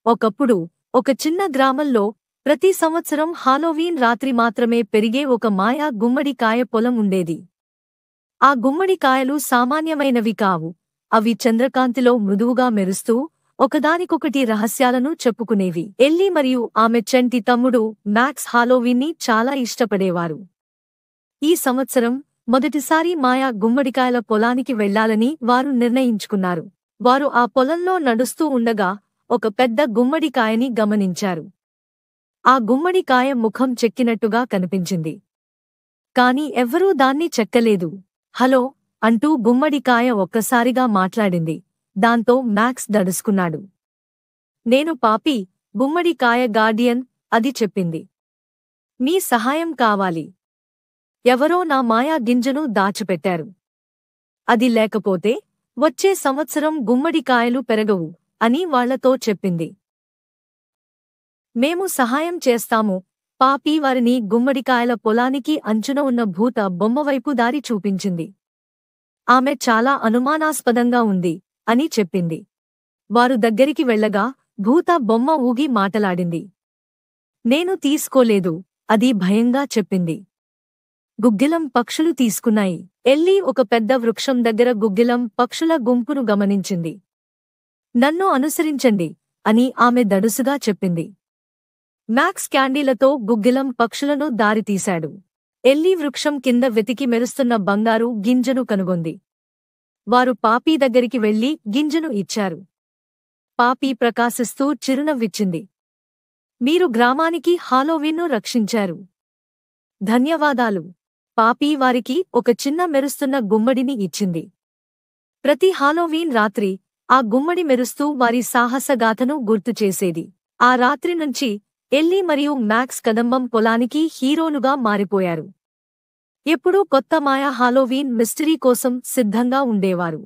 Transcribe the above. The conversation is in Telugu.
ఒకప్పుడు ఒక చిన్న గ్రామంలో ప్రతి సంవత్సరం హాలోవీన్ రాత్రి మాత్రమే పెరిగే ఒక మాయా గుమ్మడికాయ పొలం ఉండేది. ఆ గుమ్మడికాయలు సామాన్యమైనవి కావు. అవి చంద్రకాంతిలో మృదువుగా మెరుస్తూ ఒకదానికొకటి రహస్యాలను చెప్పుకునేవి. ఎల్లీ మరియు ఆమె చంటి తమ్ముడు మ్యాక్స్ హాలోవీన్ని చాలా ఇష్టపడేవారు. ఈ సంవత్సరం మొదటిసారి మాయా గుమ్మడికాయల పొలానికి వెళ్లాలని వారు నిర్ణయించుకున్నారు. వారు ఆ పొలంలో నడుస్తూ ఉండగా ఒక పెద్ద గుమ్మడికాయని గమనించారు. ఆ గుమ్మడికాయ ముఖం చెక్కినట్టుగా కనిపించింది. కాని ఎవ్వరూ దాన్ని చెక్కలేదు. హలో అంటూ గుమ్మడికాయ ఒక్కసారిగా మాట్లాడింది. దాంతో మ్యాక్స్ దడుసుకున్నాడు. నేను పాపీ, గుమ్మడికాయ గార్డియన్, అది చెప్పింది. మీ సహాయం కావాలి. ఎవరో నా మాయా గింజను దాచిపెట్టారు. అది లేకపోతే వచ్చే సంవత్సరం గుమ్మడికాయలు పెరగవు అని వాళ్లతో చెప్పింది. మేము సహాయం చేస్తాము. పాపీ వారిని గుమ్మడికాయల పొలానికి అంచున ఉన్న భూత బొమ్మవైపు దారి చూపించింది. ఆమె చాలా అనుమానాస్పదంగా ఉంది అని చెప్పింది. వారు దగ్గరికి వెళ్లగా భూత బొమ్మ ఊగి మాటలాడింది. నేను తీసుకోలేదు, అది భయంగా చెప్పింది. గుగ్గిలం పక్షులు తీసుకున్నాయి. ఎల్లీ ఒక పెద్ద వృక్షం దగ్గర గుగ్గిలం పక్షుల గుంపును గమనించింది. నన్ను అనుసరించండి అని ఆమె దడుసుగా చెప్పింది. మ్యాక్స్ క్యాండీలతో గుగ్గిలం పక్షులను దారితీశాడు. ఎల్లీ వృక్షం కింద వెతికి మెరుస్తున్న బంగారు గింజను కనుగొంది. వారు పాపీ దగ్గరికి వెళ్లి గింజను ఇచ్చారు. పాపీ ప్రకాశిస్తూ చిరునవ్విచ్చింది. మీరు గ్రామానికి హాలోవీన్ను రక్షించారు. ధన్యవాదాలు. పాపీ వారికి ఒక చిన్న మెరుస్తున్న గుమ్మడిని ఇచ్చింది. ప్రతి హాలోవీన్ రాత్రి ఆ గుమ్మడి మెరుస్తూ వారి సాహసగాథను గుర్తుచేసేది. ఆ రాత్రి నుంచి ఎల్లీ మరియు మ్యాక్స్ కదంబం పొలానికి హీరోలుగా మారిపోయారు. ఎప్పుడూ కొత్త మాయా హాలోవీన్ మిస్టరీ కోసం సిద్ధంగా ఉండేవారు.